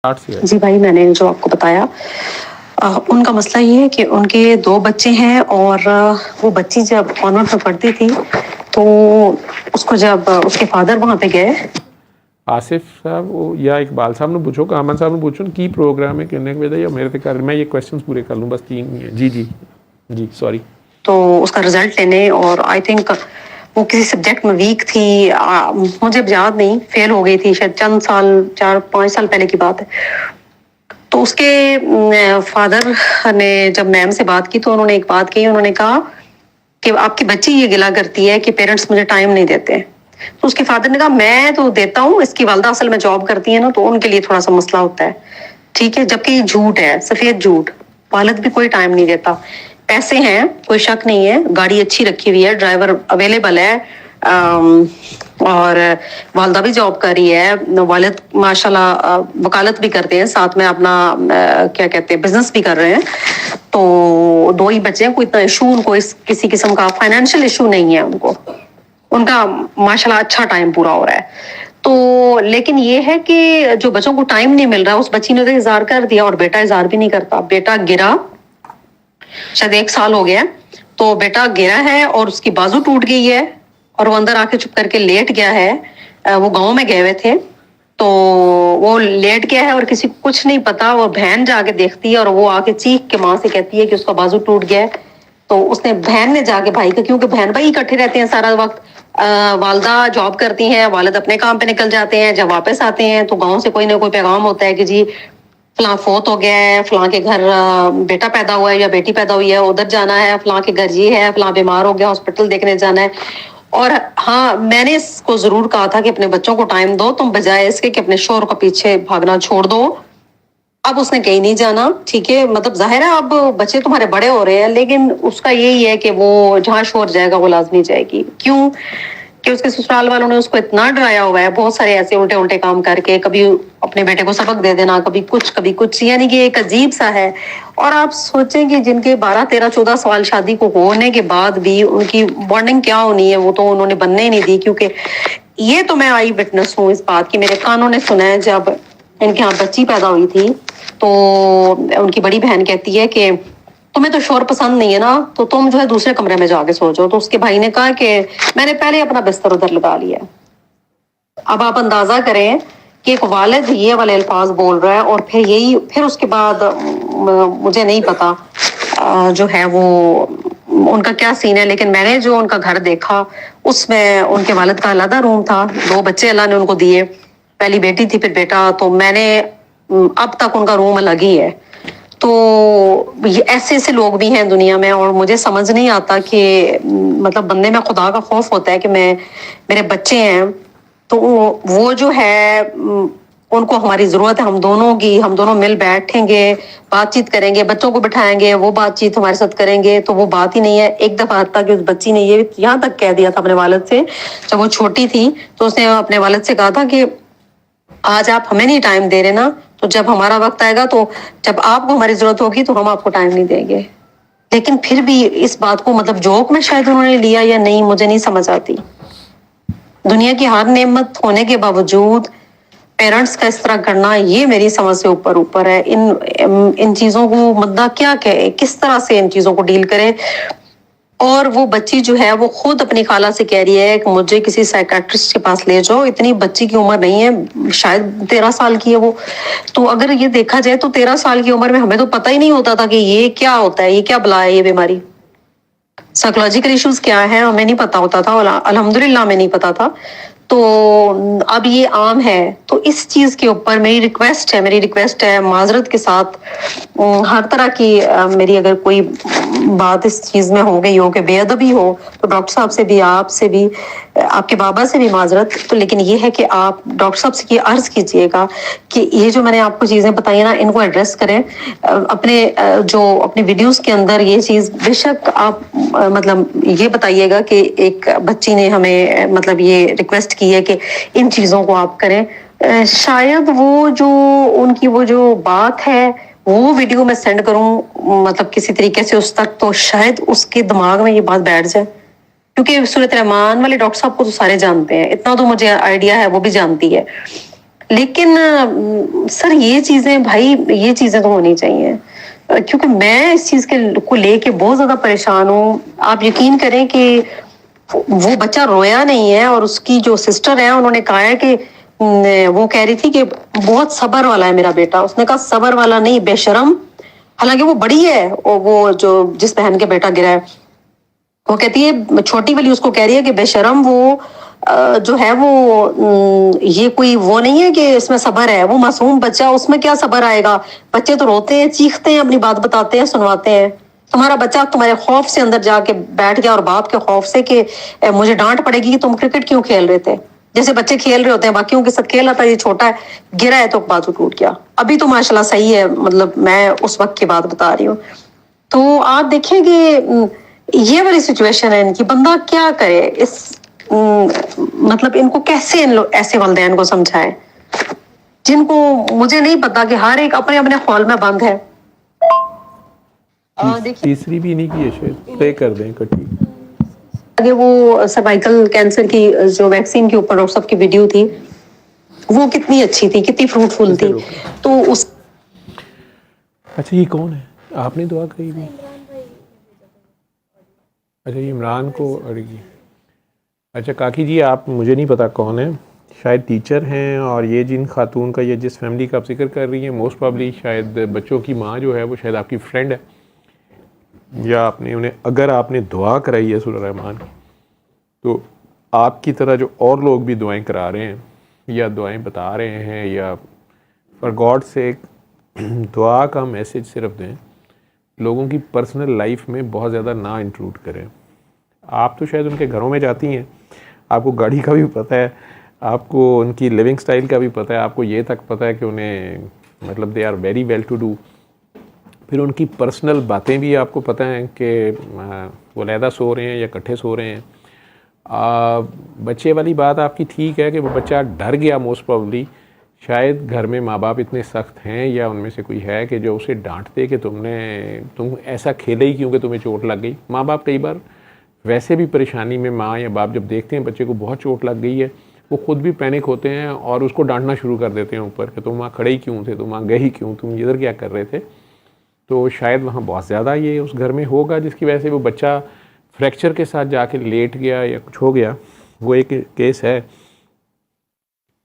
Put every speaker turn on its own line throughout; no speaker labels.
جی بھائی، میں نے جو آپ کو بتایا ان کا مسئلہ یہ ہے کہ ان کے 2 بچے ہیں اور وہ بچی جب کانوینٹ میں پڑھتی تھی تو اس کو جب اس کے فادر وہاں پہ گئے.
آصف صاحب یا اقبال صاحب نے پوچھو، کامن صاحب نے پوچھو کی پروگرام ہے کرنے کے یا میرے سے کر میں یہ کویسچنز پورے کر لوں، بس 3 ہی ہیں. جی سوری. تو
اس کا رزلٹ لینے، اور آئی تھنک وہ کسی سبجیکٹ میں ویک تھی، مجھے یاد نہیں، فیل ہو گئی تھی شاید چند سال 4-5 سال پہلے کی بات ہے. تو اس کے فادر نے جب میم سے بات کی تو انہوں نے ایک بات کہی، انہوں نے کہا کہ آپ کی بچی یہ گلا کرتی ہے کہ پیرنٹس مجھے ٹائم نہیں دیتے. تو اس کے فادر نے کہا میں تو دیتا ہوں، اس کی والدہ اصل میں جاب کرتی ہے نا، تو ان کے لیے تھوڑا سا مسئلہ ہوتا ہے. ٹھیک ہے، جبکہ یہ جھوٹ ہے، سفید جھوٹ. والد بھی کوئی ٹائم نہیں دیتا. پیسے ہیں، کوئی شک نہیں ہے، گاڑی اچھی رکھی ہوئی ہے، ڈرائیور اویلیبل ہے، اور والدہ بھی جاب کر رہی ہے، والد ماشاءاللہ وکالت بھی کرتے ہیں، ساتھ میں اپنا کیا کہتے ہیں بزنس بھی کر رہے ہیں. تو 2 ہی بچے ہیں، کوئی اتنا ایشو ان کو کسی قسم کا فائنینشیل ایشو نہیں ہے. ان کا ماشاءاللہ اچھا ٹائم پورا ہو رہا ہے. تو لیکن یہ ہے کہ جو بچوں کو ٹائم نہیں مل رہا، اس بچی نے تو اظہار کر دیا اور بیٹا اظہار بھی نہیں کرتا. بیٹا گرا، شاید 1 سال ہو گیا، تو بیٹا گرا ہے اور اس کی بازو ٹوٹ گئی ہے اور وہ اندر آ کے چپ کر کے لیٹ گیا ہے. وہ گاؤں میں گئے ہوئے تھے تو وہ لیٹ گیا ہے اور کسی کو کچھ نہیں پتا. وہ بہن جا کے دیکھتی ہے اور وہ آ کے چیخ کے ماں سے کہتی ہے کہ اس کا بازو ٹوٹ گیا ہے. تو اس نے بہن نے جا کے بھائی کا، کیونکہ بہن بھائی اکٹھے رہتے ہیں سارا وقت، والدہ جاب کرتی ہیں، والد اپنے کام پہ نکل جاتے ہیں، جب واپس آتے ہیں تو گاؤں سے کوئی نہ کوئی پیغام ہوتا ہے کہ جی فلاں فوت ہو گیا ہے، فلاں کے گھر بیٹا پیدا ہوا ہے یا بیٹی پیدا ہوئی ہے، ادھر جانا ہے، فلاں کے گھر یہ ہے، فلاں بیمار ہو گیا ہاسپٹل دیکھنے جانا ہے. اور ہاں، میں نے اس کو ضرور کہا تھا کہ اپنے بچوں کو ٹائم دو، تم بجائے اس کے کہ اپنے شوہر کو پیچھے بھاگنا چھوڑ دو. اب اس نے کہیں نہیں جانا. ٹھیک ہے، مطلب ظاہر ہے اب بچے تمہارے بڑے ہو رہے ہیں، لیکن اس کا یہی ہے کہ وہ جہاں شوہر جائے گا وہ لازمی جائے گی. کیوں کہ اس کے سسرال والوں نے اس کو اتنا ڈرایا ہوا ہے بہت سارے ایسے الٹے کام کر کے، کبھی اپنے بیٹے کو سبق دے دینا، کبھی کچھ، یعنی کہ ایک عجیب سا ہے. اور آپ سوچیں کہ جن کے 12 13 14 سال شادی کو ہونے کے بعد بھی ان کی بانڈنگ کیا ہونی ہے، وہ تو انہوں نے بننے ہی نہیں دی. کیونکہ یہ تو میں آئی وٹنس ہوں اس بات کی، میرے کانوں نے سنا ہے. جب ان کے یہاں بچی پیدا ہوئی تھی تو ان کی بڑی بہن کہتی ہے کہ تمہیں تو شوہر پسند نہیں ہے نا، تو تم جو ہے دوسرے کمرے میں جا کے سو جاؤ. تو اس کے بھائی نے کہا کہ میں نے پہلے اپنا بستر ادھر لگا لیا. اب آپ اندازہ کریں کہ ایک والد یہ والے الفاظ بول رہا ہے، اور پھر اس کے بعد مجھے نہیں پتا جو ہے وہ ان کا کیا سین ہے. لیکن میں نے جو ان کا گھر دیکھا اس میں ان کے والد کا علیحدہ روم تھا، 2 بچے اللہ نے ان کو دیے، پہلی بیٹی تھی پھر بیٹا. تو میں نے اب تک ان کا روم الگ ہی ہے. تو ایسے لوگ بھی ہیں دنیا میں، اور مجھے سمجھ نہیں آتا کہ مطلب بندے میں خدا کا خوف ہوتا ہے کہ میرے بچے ہیں تو وہ جو ہے ان کو ہماری ضرورت ہے، ہم دونوں مل بیٹھیں گے، بات چیت کریں گے، بچوں کو بٹھائیں گے، وہ بات چیت ہمارے ساتھ کریں گے. تو وہ بات ہی نہیں ہے. ایک دفعہ حتیٰ کہ اس بچی نے یہ یہاں تک کہہ دیا تھا اپنے والد سے، جب وہ چھوٹی تھی تو اس نے اپنے والد سے کہا تھا کہ آج آپ ہمیں نہیں ٹائم دے رہے نا، تو جب ہمارا وقت آئے گا، تو جب آپ کو ہماری ضرورت ہوگی تو ہم آپ کو ٹائم نہیں دیں گے. لیکن پھر بھی اس بات کو مطلب جوک میں شاید انہوں نے لیا یا نہیں، مجھے نہیں سمجھ آتی. دنیا کی ہر نعمت ہونے کے باوجود پیرنٹس کا اس طرح کرنا، یہ میری سمجھ سے اوپر ہے. ان چیزوں کو مدعا کیا کہے، کس طرح سے ان چیزوں کو ڈیل کرے. اور وہ بچی جو ہے وہ خود اپنی خالہ سے کہہ رہی ہے کہ مجھے کسی سائیکیٹرسٹ کے پاس لے جاؤ. اتنی بچی کی عمر نہیں ہے، شاید 13 سال کی ہے وہ. تو اگر یہ دیکھا جائے تو 13 سال کی عمر میں ہمیں تو پتہ ہی نہیں ہوتا تھا کہ یہ کیا ہوتا ہے، یہ کیا بلا ہے، یہ بیماری، سائیکولوجیکل ایشوز کیا ہے، ہمیں نہیں پتا ہوتا تھا. الحمدللہ ہمیں نہیں پتا تھا. تو اب یہ عام ہے. تو اس چیز کے اوپر میری ریکویسٹ ہے معذرت کے ساتھ، ہر طرح کی میری اگر کوئی بات اس چیز میں ہو گئی ہو کہ بے ادبی ہو، تو ڈاکٹر صاحب سے بھی، آپ سے بھی، آپ کے بابا سے بھی معذرت. تو لیکن یہ ہے کہ آپ ڈاکٹر صاحب سے یہ عرض کیجئے گا کہ یہ جو میں نے آپ کو چیزیں بتائی نا، ان کو ایڈریس کریں. اپنے ویڈیوز کے اندر یہ چیز بے شک آپ مطلب یہ بتائیے گا کہ ایک بچی نے ہمیں مطلب یہ ریکویسٹ کی ہے کہ ان چیزوں کو آپ کریں. شاید وہ جو ان کی وہ جو بات ہے وہ ویڈیو میں سینڈ کروں مطلب کسی طریقے سے اس تک، تو شاید اس کے دماغ میں یہ بات بیٹھ جائے. کیونکہ سورت رحمان والے ڈاکٹر صاحب کو تو سارے جانتے ہیں، اتنا تو مجھے آئیڈیا ہے، وہ بھی جانتی ہے. لیکن سر یہ چیزیں بھائی یہ چیزیں تو ہونی چاہیے، کیونکہ میں اس چیز کو لے کے بہت زیادہ پریشان ہوں. آپ یقین کریں کہ وہ بچہ رویا نہیں ہے، اور اس کی جو سسٹر ہے انہوں نے کہا ہے کہ وہ کہہ رہی تھی کہ بہت صبر والا ہے میرا بیٹا. اس نے کہا صبر والا نہیں، بے شرم. حالانکہ وہ بڑی ہے، وہ جو جس بہن کے بیٹا گرا ہے، وہ کہتی ہے چھوٹی والی اس کو کہہ رہی ہے کہ بے شرم، وہ جو ہے وہ یہ کوئی وہ نہیں ہے کہ اس میں صبر ہے، وہ معصوم بچہ، اس میں کیا صبر آئے گا؟ بچے تو روتے ہیں، چیختے ہیں، اپنی بات بتاتے ہیں، سنواتے ہیں. تمہارا بچہ تمہارے خوف سے اندر جا کے بیٹھ گیا، اور باپ کے خوف سے کہ مجھے ڈانٹ پڑے گی کہ تم کرکٹ کیوں کھیل رہے تھے. جیسے بچے کھیل رہے ہوتے ہیں باقیوں کے ساتھ کھیل رہا تھا، یہ چھوٹا ہے، گرا ہے تو بازو ٹوٹ گیا. ابھی تو ماشاءاللہ صحیح ہے، مطلب میں اس وقت کی بات بتا رہی ہوں. تو آپ دیکھیں کہ یہ والی سچویشن ہے ان کی، بندہ کیا کرے اس مطلب ان کو کیسے ایسے والدین کو سمجھائے جن کو مجھے نہیں پتا کہ ہر ایک اپنے اپنے خول میں بند ہے.
تیسری بھی نہیں کی ہے شاید، طے کر دیں کٹی.
آگے وہ سروائکل کینسر کی جو ویکسین کے اوپر اور سب کی ویڈیو تھی، وہ کتنی اچھی تھی، کتنی فروٹفل تھی. تو اس
اچھا یہ کون ہے؟ آپ نے دعا کری بھی؟ اچھا یہ عمران کو اڑگی. اچھا کاکی جی آپ مجھے نہیں پتا کون ہے، شاید ٹیچر ہیں، اور یہ جن خاتون کا، یہ جس فیملی کا آپ ذکر کر رہی ہیں، موسٹ پرابلی شاید بچوں کی ماں جو ہے وہ شاید آپ کی فرینڈ ہے، یا آپ نے انہیں، اگر آپ نے دعا کرائی ہے سورہ رحمان کی، تو آپ کی طرح جو اور لوگ بھی دعائیں کرا رہے ہیں یا دعائیں بتا رہے ہیں، یا فار گاڈ سے دعا کا میسج صرف دیں، لوگوں کی پرسنل لائف میں بہت زیادہ نہ انٹروڈ کریں. آپ تو شاید ان کے گھروں میں جاتی ہیں، آپ کو گاڑی کا بھی پتہ ہے، آپ کو ان کی لیونگ سٹائل کا بھی پتہ ہے، آپ کو یہ تک پتہ ہے کہ انہیں مطلب they are very well to do. پھر ان کی پرسنل باتیں بھی آپ کو پتہ ہیں کہ وہ علیحدہ سو رہے ہیں یا اکٹھے سو رہے ہیں. بچے والی بات آپ کی ٹھیک ہے کہ وہ بچہ ڈر گیا موسٹ پرابلی، شاید گھر میں ماں باپ اتنے سخت ہیں یا ان میں سے کوئی ہے کہ جو اسے ڈانٹتے کہ تم ایسا کھیلے ہی کیوں کہ تمہیں چوٹ لگ گئی. ماں باپ کئی بار ویسے بھی پریشانی میں، ماں یا باپ جب دیکھتے ہیں بچے کو بہت چوٹ لگ گئی ہے، وہ خود بھی پینک ہوتے ہیں اور اس کو ڈانٹنا شروع کر دیتے ہیں اوپر کہ تم وہاں کھڑے ہی کیوں تھے، تم وہاں گئے ہی کیوں، تم ادھر کیا کر رہے تھے. تو شاید وہاں بہت زیادہ یہ اس گھر میں ہوگا جس کی وجہ سے وہ بچہ فریکچر کے ساتھ جا کے لیٹ گیا یا کچھ ہو گیا. وہ ایک کیس ہے.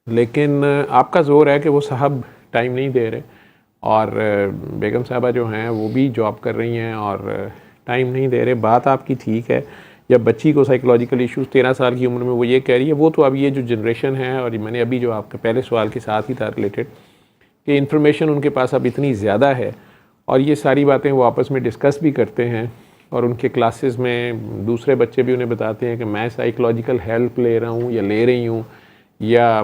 لیکن آپ کا زور ہے کہ وہ صاحب ٹائم نہیں دے رہے، اور بیگم صاحبہ جو ہیں وہ بھی جاب کر رہی ہیں اور ٹائم نہیں دے رہے. بات آپ کی ٹھیک ہے، یا بچی کو سائیکولوجیکل ایشوز 13 سال کی عمر میں وہ یہ کہہ رہی ہے، وہ تو اب یہ جو جنریشن ہے، اور میں نے ابھی جو آپ کے پہلے سوال کے ساتھ ہی تھا ریلیٹڈ، کہ انفارمیشن ان کے پاس اب اتنی زیادہ ہے، اور یہ ساری باتیں وہ آپس میں ڈسکس بھی کرتے ہیں، اور ان کے کلاسز میں دوسرے بچے بھی انہیں بتاتے ہیں کہ میں سائیکولوجیکل ہیلپ لے رہا ہوں یا لے رہی ہوں، یا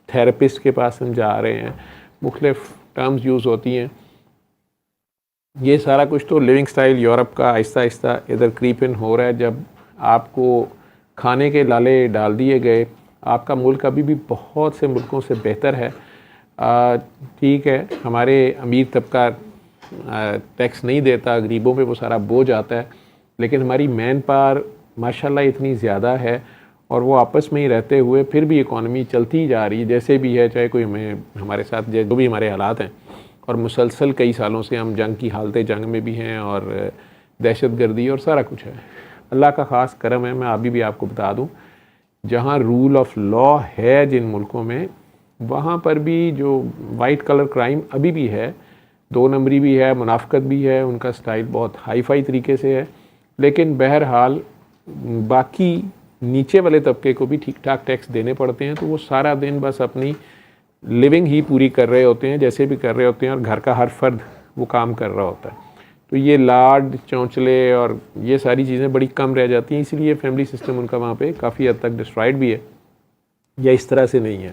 تھیراپسٹ کے پاس ہم جا رہے ہیں، مختلف ٹرمز یوز ہوتی ہیں. یہ سارا کچھ تو لیونگ سٹائل یورپ کا آہستہ آہستہ ادھر کریپ ان ہو رہا ہے. جب آپ کو کھانے کے لالے ڈال دیے گئے، آپ کا ملک ابھی بھی بہت سے ملکوں سے بہتر ہے. ٹھیک ہے ہمارے امیر طبقہ ٹیکس نہیں دیتا، غریبوں پہ وہ سارا بوجھ آتا ہے، لیکن ہماری مین پاور ماشاءاللہ اتنی زیادہ ہے، اور وہ آپس میں ہی رہتے ہوئے پھر بھی اکانومی چلتی جا رہی ہے جیسے بھی ہے، چاہے کوئی ہمارے ساتھ جو بھی ہمارے حالات ہیں، اور مسلسل کئی سالوں سے ہم جنگ کی حالت جنگ میں بھی ہیں، اور دہشت گردی اور سارا کچھ ہے. اللہ کا خاص کرم ہے. میں ابھی بھی آپ کو بتا دوں، جہاں رول آف لا ہے جن ملکوں میں، وہاں پر بھی جو وائٹ کلر کرائم ابھی بھی ہے، 2 نمبری بھی ہے، منافقت بھی ہے، ان کا سٹائل بہت ہائی فائی طریقے سے ہے. لیکن بہرحال باقی نیچے والے طبقے کو بھی ٹھیک ٹھاک ٹیکس دینے پڑتے ہیں، تو وہ سارا دن بس اپنی لیونگ ہی پوری کر رہے ہوتے ہیں جیسے بھی کر رہے ہوتے ہیں، اور گھر کا ہر فرد وہ کام کر رہا ہوتا ہے. تو یہ لاڈ چونچلے اور یہ ساری چیزیں بڑی کم رہ جاتی ہیں، اس لیے فیملی سسٹم ان کا وہاں پہ کافی حد تک ڈسٹرائڈ بھی ہے، یا اس طرح سے نہیں ہے.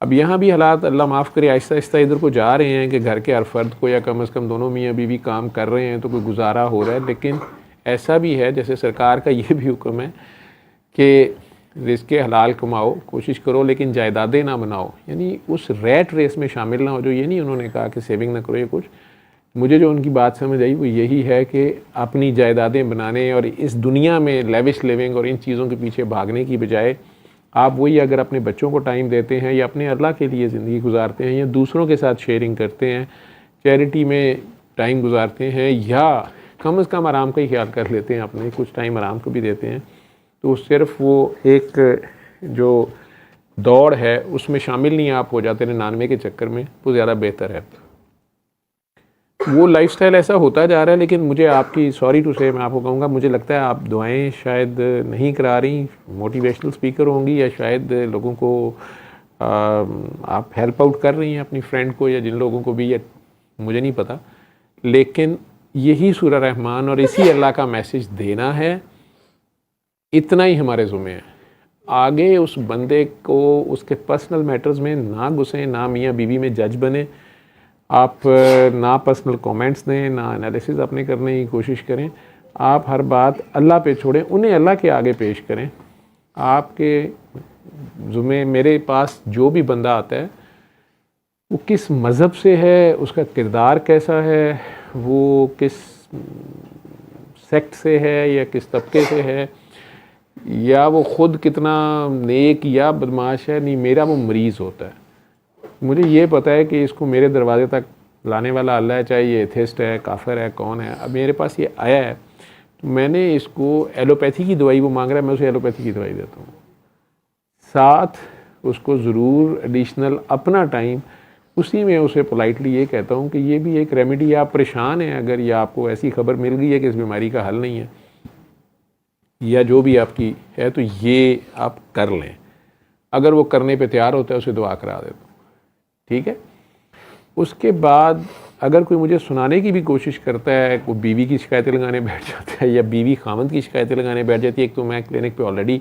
اب یہاں بھی حالات اللہ معاف کرے آہستہ آہستہ ادھر کو جا رہے ہیں کہ گھر کے ہر فرد کو، یا کم از کم دونوں میاں بیوی کام کر رہے ہیں تو کوئی گزارا ہو رہا ہے. لیکن ایسا بھی ہے جیسے سرکار کا یہ بھی حکم ہے کہ رزق حلال کماؤ، کوشش کرو، لیکن جائیدادیں نہ بناؤ. یعنی اس ریٹ ریس میں شامل نہ ہو. جو یہ نہیں انہوں نے کہا کہ سیونگ نہ کرو یا کچھ، مجھے جو ان کی بات سمجھ آئی وہ یہی ہے کہ اپنی جائیدادیں بنانے اور اس دنیا میں لیوش لیونگ اور ان چیزوں کے پیچھے بھاگنے کی بجائے آپ وہی اگر اپنے بچوں کو ٹائم دیتے ہیں یا اپنے اللہ کے لیے زندگی گزارتے ہیں یا دوسروں کے ساتھ شیئرنگ کرتے ہیں، چیریٹی میں ٹائم گزارتے ہیں، یا کم از کم آرام کا ہی خیال کر لیتے ہیں، اپنے کچھ ٹائم آرام کو بھی دیتے ہیں، تو صرف وہ ایک جو دوڑ ہے اس میں شامل نہیں آپ ہو جاتے 99 کے چکر میں، وہ زیادہ بہتر ہے۔ وہ لائف سٹائل ایسا ہوتا جا رہا ہے، لیکن مجھے آپ کی سوری ٹو سے میں آپ کو کہوں گا، مجھے لگتا ہے آپ دعائیں شاید نہیں کرا رہی، موٹیویشنل اسپیکر ہوں گی، یا شاید لوگوں کو آپ ہیلپ آؤٹ کر رہی ہیں اپنی فرینڈ کو یا جن لوگوں کو بھی، یا مجھے نہیں پتہ، لیکن یہی سورہ رحمان اور اسی اللہ کا میسج دینا ہے، اتنا ہی ہمارے ذمہ ہے۔ آگے اس بندے کو اس کے پرسنل میٹرز میں نہ گھسیں، نہ میاں بیوی میں جج بنیں، آپ نہ پرسنل کومنٹس دیں، نہ انالیسز اپنے کرنے کی کوشش کریں، آپ ہر بات اللہ پہ چھوڑیں، انہیں اللہ کے آگے پیش کریں۔ آپ کے ذمہ، میرے پاس جو بھی بندہ آتا ہے وہ کس مذہب سے ہے، اس کا کردار کیسا ہے، وہ کس سیکٹ سے ہے یا کس طبقے سے ہے، یا وہ خود کتنا نیک یا بدماش ہے، نہیں، میرا وہ مریض ہوتا ہے۔ مجھے یہ پتہ ہے کہ اس کو میرے دروازے تک لانے والا اللہ ہے، چاہے یہ ایتھسٹ ہے، کافر ہے، کون ہے، اب میرے پاس یہ آیا ہے تو میں نے اس کو ایلوپیتھی کی دوائی وہ مانگ رہا ہے، میں اسے ایلوپیتھی کی دوائی دیتا ہوں، ساتھ اس کو ضرور ایڈیشنل اپنا ٹائم اسی میں اسے پولائٹلی یہ کہتا ہوں کہ یہ بھی ایک ریمیڈی، آپ پریشان ہیں اگر، یا آپ کو ایسی خبر مل گئی ہے کہ اس بیماری کا حل نہیں ہے یا جو بھی آپ کی ہے، تو یہ آپ کر لیں۔ اگر وہ کرنے پہ تیار ہوتا ہے اسے دعا کرا دیتا ہوں، ٹھیک ہے؟ اس کے بعد اگر کوئی مجھے سنانے کی بھی کوشش کرتا ہے، کوئی بیوی کی شکایتیں لگانے بیٹھ جاتا ہے یا بیوی خاوند کی شکایتیں لگانے بیٹھ جاتی ہے، ایک تو میں کلینک پہ آلریڈی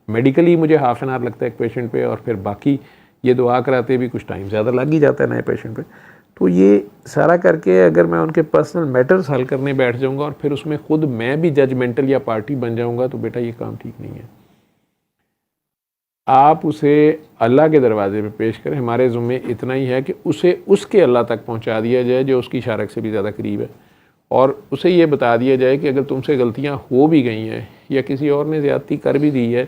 میڈیکلی مجھے ہاف این آور لگتا ہے ایک پیشنٹ پہ، اور پھر باقی یہ دعا کراتے بھی کچھ ٹائم زیادہ لگ ہی جاتا ہے نئے پیشنٹ پہ، تو یہ سارا کر کے اگر میں ان کے پرسنل میٹرز حل کرنے بیٹھ جاؤں گا اور پھر اس میں خود میں بھی ججمنٹل یا پارٹی بن جاؤں گا، تو بیٹا یہ کام ٹھیک نہیں ہے۔ آپ اسے اللہ کے دروازے پہ پیش کریں، ہمارے ذمہ اتنا ہی ہے کہ اسے اس کے اللہ تک پہنچا دیا جائے جو اس کی شارک سے بھی زیادہ قریب ہے، اور اسے یہ بتا دیا جائے کہ اگر تم سے غلطیاں ہو بھی گئی ہیں یا کسی اور نے زیادتی کر بھی دی ہے،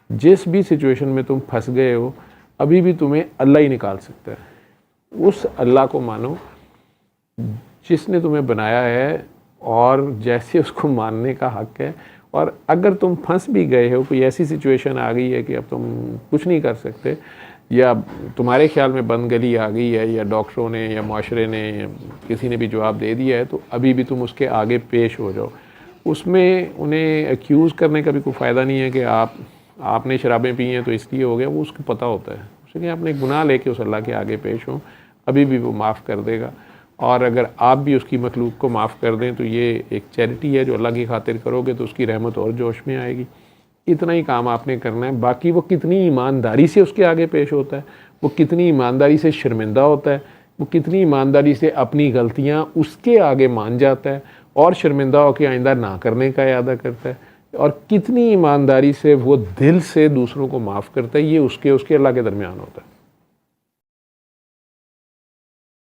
جس بھی سچویشن میں تم پھنس گئے ہو، ابھی بھی تمہیں اللہ ہی نکال سکتا ہے۔ اس اللہ کو مانو جس نے تمہیں بنایا ہے، اور جیسے اس کو ماننے کا حق ہے، اور اگر تم پھنس بھی گئے ہو، کوئی ایسی سچویشن آ گئی ہے کہ اب تم کچھ نہیں کر سکتے، یا تمہارے خیال میں بند گلی آ گئی ہے، یا ڈاکٹروں نے یا معاشرے نے یا کسی نے بھی جواب دے دیا ہے، تو ابھی بھی تم اس کے آگے پیش ہو جاؤ۔ اس میں انہیں ایکیوز کرنے کا بھی کوئی فائدہ نہیں ہے کہ آپ نے شرابیں پی ہیں تو اس لیے ہو گیا، وہ اس کو پتہ ہوتا ہے، اسے کہ اپنے گناہ لے کے اس اللہ کے آگے پیش ہوں، ابھی بھی وہ معاف کر دے گا۔ اور اگر آپ بھی اس کی مخلوق کو معاف کر دیں تو یہ ایک چیریٹی ہے جو اللہ کی خاطر کرو گے تو اس کی رحمت اور جوش میں آئے گی۔ اتنا ہی کام آپ نے کرنا ہے، باقی وہ کتنی ایمانداری سے اس کے آگے پیش ہوتا ہے، وہ کتنی ایمانداری سے شرمندہ ہوتا ہے، وہ کتنی ایمانداری سے اپنی غلطیاں اس کے آگے مان جاتا ہے اور شرمندہ ہو کے آئندہ نہ کرنے کا ارادہ کرتا ہے، اور کتنی ایمانداری سے وہ دل سے دوسروں کو معاف کرتا ہے، یہ اس کے اللہ کے درمیان ہوتا ہے۔